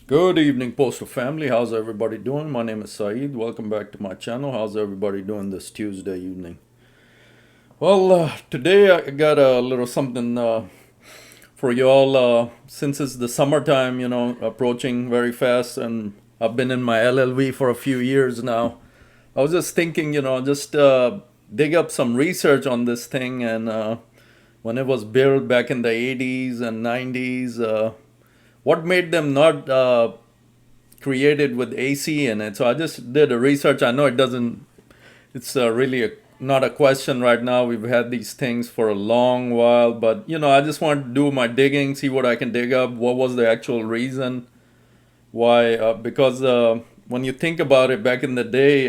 Good evening, Postal family. How's everybody doing? My name is Saeed. Welcome back to my channel. How's everybody doing this Tuesday evening? Well, today I got a little something for y'all. Since it's the summertime, approaching very fast, and I've been in my LLV for a few years now. I was just thinking, just dig up some research on this thing and when it was built back in the 80s and 90s. What made them not created with AC in it? So I just did a research. I know it doesn't, it's really not a question right now. We've had these things for a long while, but I just want to do my digging, see what I can dig up. What was the actual reason? Why? Because when you think about it, back in the day,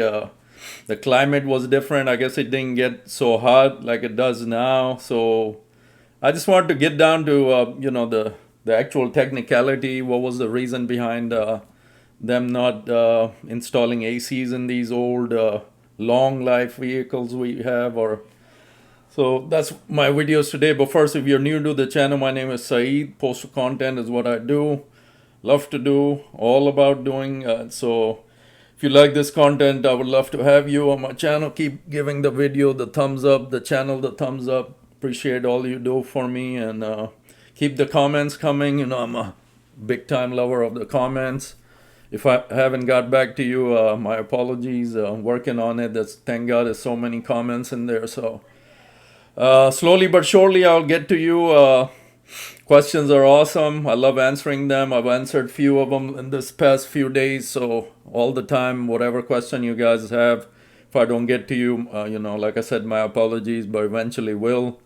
the climate was different. I guess it didn't get so hot like it does now. So I just wanted to get down to the actual technicality. What was the reason behind them not installing ACs in these old long life vehicles we have? Or so that's my videos today. But first, if you're new to the channel, my name is Saeed. Postal content is what I do, love to do, all about doing. So if you like this content, I would love to have you on my channel. Keep giving the video the thumbs up, the channel the thumbs up. Appreciate all you do for me, and keep the comments coming. I'm a big time lover of the comments. If I haven't got back to you, my apologies. Working on it. Thank God there's so many comments in there. So slowly but surely I'll get to you. Questions are awesome. I love answering them. I've answered few of them in this past few days. So all the time, whatever question you guys have, if I don't get to you, like I said, my apologies, but eventually will.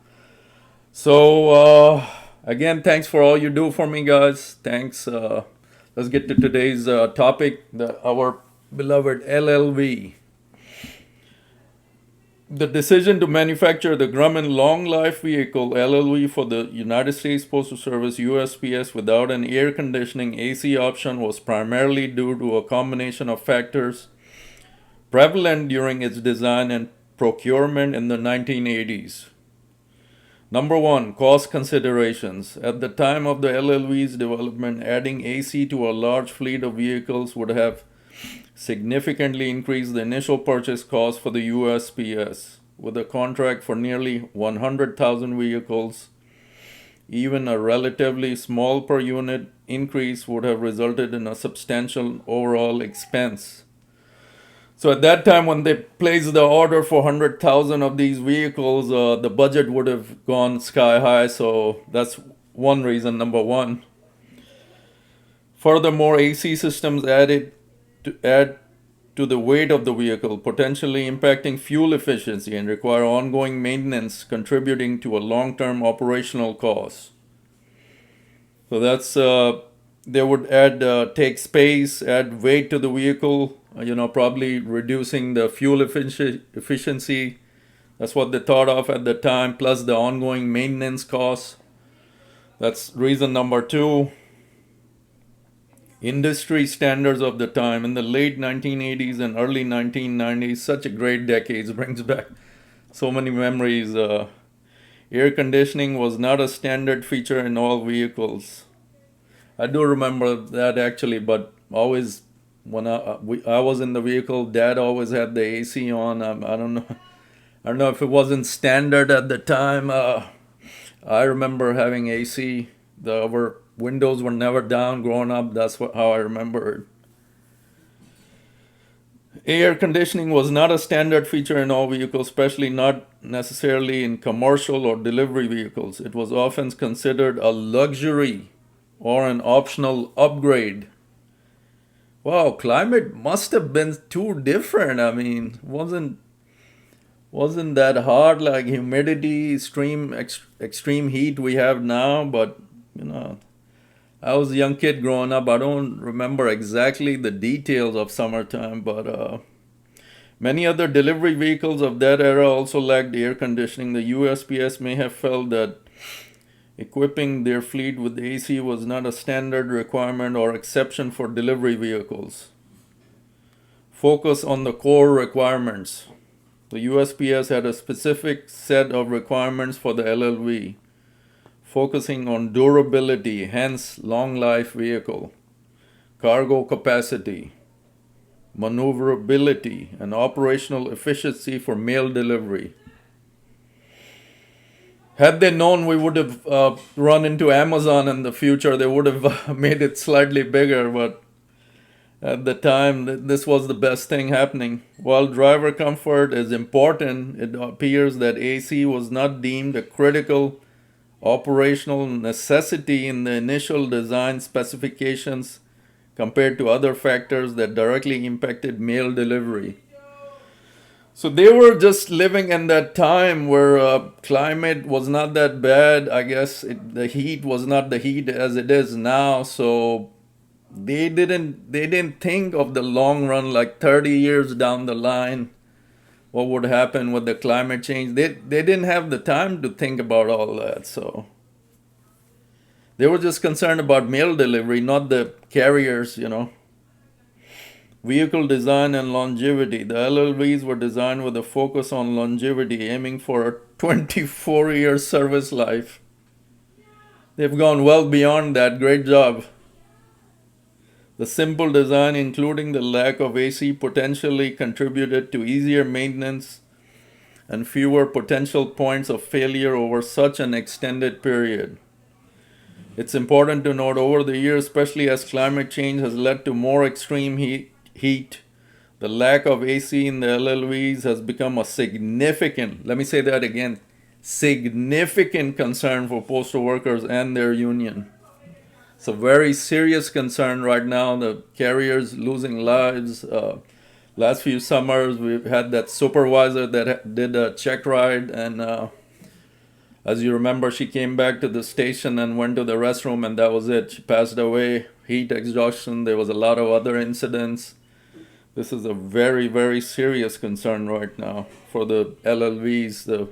So again, thanks for all you do for me, guys. Thanks. Let's get to today's topic, our beloved LLV. The decision to manufacture the Grumman Long Life Vehicle LLV for the United States Postal Service USPS without an air conditioning AC option was primarily due to a combination of factors prevalent during its design and procurement in the 1980s. Number one, cost considerations. At the time of the LLV's development, adding AC to a large fleet of vehicles would have significantly increased the initial purchase cost for the USPS. With a contract for nearly 100,000 vehicles, even a relatively small per unit increase would have resulted in a substantial overall expense. So at that time, when they placed the order for 100,000 of these vehicles, the budget would have gone sky high. So that's one reason, number one. Furthermore, AC systems add to the weight of the vehicle, potentially impacting fuel efficiency and require ongoing maintenance, contributing to a long-term operational cost. So that's they would take space, add weight to the vehicle, probably reducing the fuel efficiency. That's what they thought of at the time, plus the ongoing maintenance costs. That's reason number two. Industry standards of the time in the late 1980s and early 1990s, such a great decade, brings back so many memories. Air conditioning was not a standard feature in all vehicles. I do remember that actually, but always when I was in the vehicle, Dad always had the AC on. I don't know. I don't know if it wasn't standard at the time. I remember having AC. Our windows were never down growing up. That's how I remember it. Air conditioning was not a standard feature in all vehicles, especially not necessarily in commercial or delivery vehicles. It was often considered a luxury or an optional upgrade. Wow, climate must have been too different. I mean, wasn't that hard, like humidity, extreme heat we have now? But I was a young kid growing up. I don't remember exactly the details of summertime, but many other delivery vehicles of that era also lacked air conditioning. The USPS may have felt that equipping their fleet with AC was not a standard requirement or exception for delivery vehicles. Focus on the core requirements. The USPS had a specific set of requirements for the LLV, focusing on durability, hence long life vehicle, cargo capacity, maneuverability, and operational efficiency for mail delivery. Had they known we would have run into Amazon in the future, they would have made it slightly bigger, but at the time, this was the best thing happening. While driver comfort is important, it appears that AC was not deemed a critical operational necessity in the initial design specifications compared to other factors that directly impacted mail delivery. So they were just living in that time where climate was not that bad. I guess the heat was not the heat as it is now. So they didn't think of the long run, like 30 years down the line, what would happen with the climate change. They didn't have the time to think about all that. So they were just concerned about mail delivery, not the carriers, Vehicle design and longevity. The LLVs were designed with a focus on longevity, aiming for a 24-year service life. They've gone well beyond that. Great job. The simple design, including the lack of AC, potentially contributed to easier maintenance and fewer potential points of failure over such an extended period. It's important to note over the years, especially as climate change has led to more extreme heat, the lack of AC in the LLVs has become a significant, let me say that again, significant concern for postal workers and their union. It's a very serious concern right now. The carriers losing lives. Last few summers, we've had that supervisor that did a check ride, and as you remember, she came back to the station and went to the restroom, and that was it. She passed away. Heat exhaustion. There was a lot of other incidents. This is a very, very serious concern right now for the LLVs. The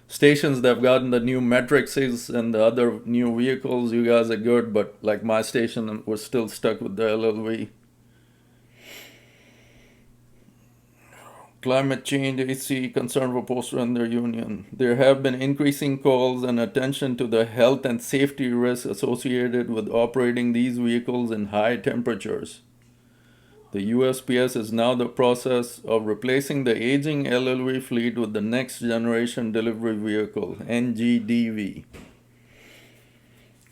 stations that have gotten the new matrices and the other new vehicles, you guys are good, but like my station, we're still stuck with the LLV. Climate change, AC, concern for postal and their union. There have been increasing calls and attention to the health and safety risks associated with operating these vehicles in high temperatures. The USPS is now in the process of replacing the aging LLV fleet with the next generation delivery vehicle, NGDV.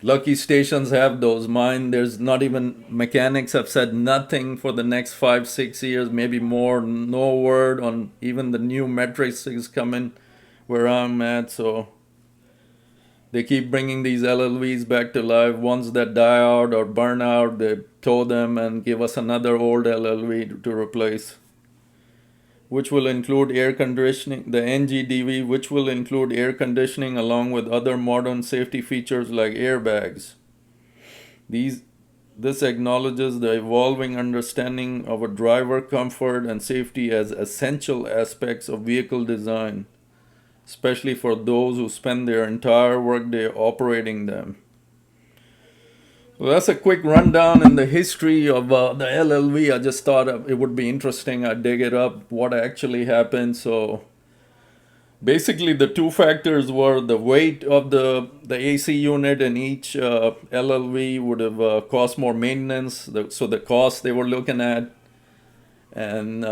Lucky stations have those. Mine, there's not even, mechanics have said nothing for the next 5-6 years, maybe more. No word on even the new matrices coming where I'm at. So they keep bringing these LLVs back to life. Ones that die out or burn out, they tow them and give us another old LLV to replace, which will include air conditioning, the NGDV, which will include air conditioning along with other modern safety features like airbags. This acknowledges the evolving understanding of a driver comfort and safety as essential aspects of vehicle design, especially for those who spend their entire workday operating them. So that's a quick rundown in the history of the LLV. I just thought it would be interesting. I'd dig it up, what actually happened. So basically the two factors were the weight of the AC unit in each LLV would have cost more maintenance. So the cost they were looking at. And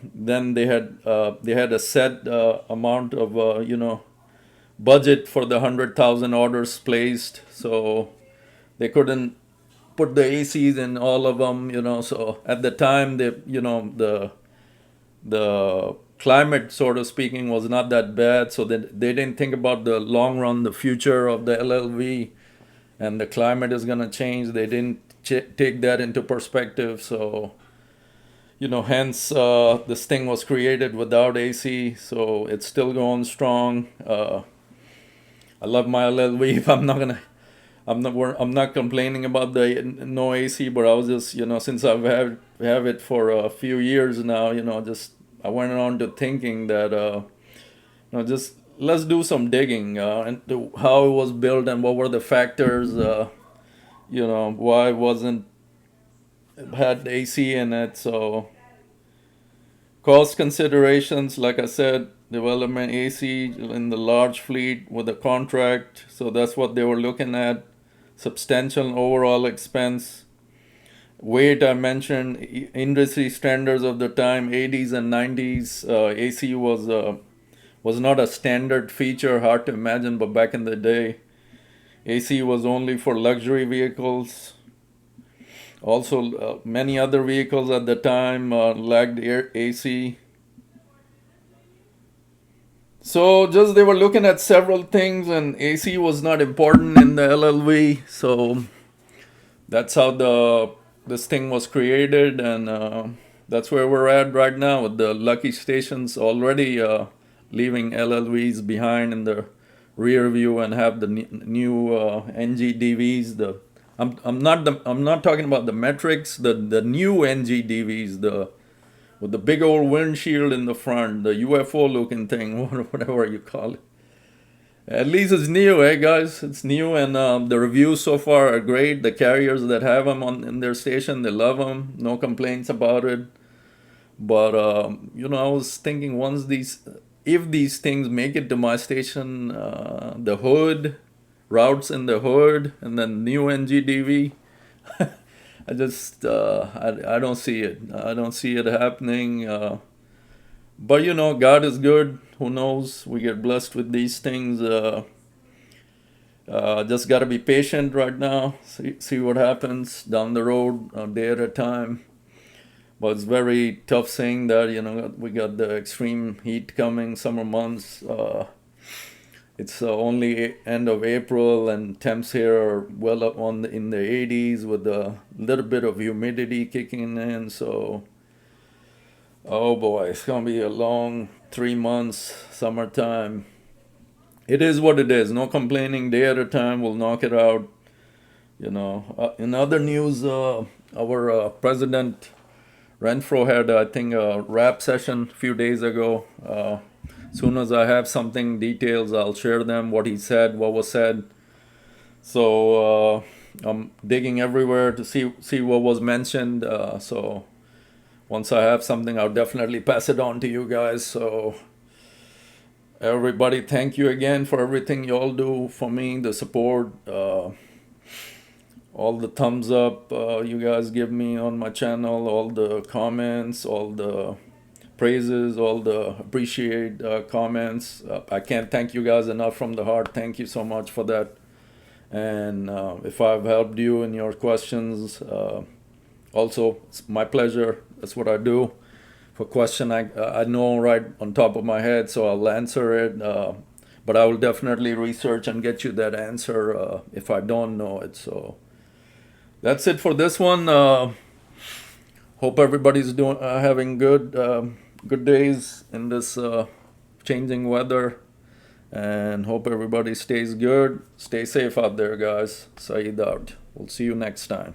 then they had a set amount of, budget for the 100,000 orders placed. So they couldn't put the ACs in all of them, So at the time, the climate, sort of speaking, was not that bad. So they didn't think about the long run, the future of the LLV, and the climate is going to change. They didn't take that into perspective. So, hence this thing was created without AC. So it's still going strong. I love my LLV. I'm not complaining about the no AC, but I was just, since I've have it for a few years now, I went on to thinking that, just let's do some digging into how it was built and what were the factors, why it wasn't had AC in it. So cost considerations, like I said, development AC in the large fleet with a contract. So that's what they were looking at. Substantial overall expense. Weight, I mentioned, industry standards of the time, 80s and 90s. AC was not a standard feature, hard to imagine, but back in the day, AC was only for luxury vehicles. Also, many other vehicles at the time lacked AC. So just they were looking at several things, and AC was not important in the LLV. So that's how this thing was created, and that's where we're at right now with the lucky stations already leaving LLVs behind in the rear view and have the new NGDVs. I'm not talking about the metrics. The new NGDVs, with the big old windshield in the front, the UFO looking thing, whatever you call it. At least it's new, eh, guys? It's new, and the reviews so far are great. The carriers that have them in their station, they love them. No complaints about it. But I was thinking if these things make it to my station, the hood, routes in the hood, and then new NGDV, I just I don't see it. I don't see it happening. But God is good. Who knows? We get blessed with these things. Just got to be patient right now. See what happens down the road, a day at a time. But it's very tough saying that. We got the extreme heat coming, summer months. It's only end of April, and temps here are well up in the 80s with a little bit of humidity kicking in. So, oh boy, it's gonna be a long 3 months, summertime. It is what it is. No complaining. Day at a time. We'll knock it out. In other news, our president Renfro had, I think, a rap session a few days ago. Soon as I have something, details, I'll share them, what he said, what was said. So I'm digging everywhere to see what was mentioned. So once I have something, I'll definitely pass it on to you guys. So everybody, thank you again for everything you all do for me, the support, all the thumbs up you guys give me on my channel, all the comments, all the praises, all the appreciate comments. I can't thank you guys enough from the heart. Thank you so much for that. And if I've helped you in your questions, also, it's my pleasure. That's what I do. For question I know right on top of my head, so I'll answer it. But I will definitely research and get you that answer if I don't know it. So that's it for this one. Hope everybody's having good days in this changing weather, and hope everybody stays good. Stay safe out there, guys. Saeed out. We'll see you next time.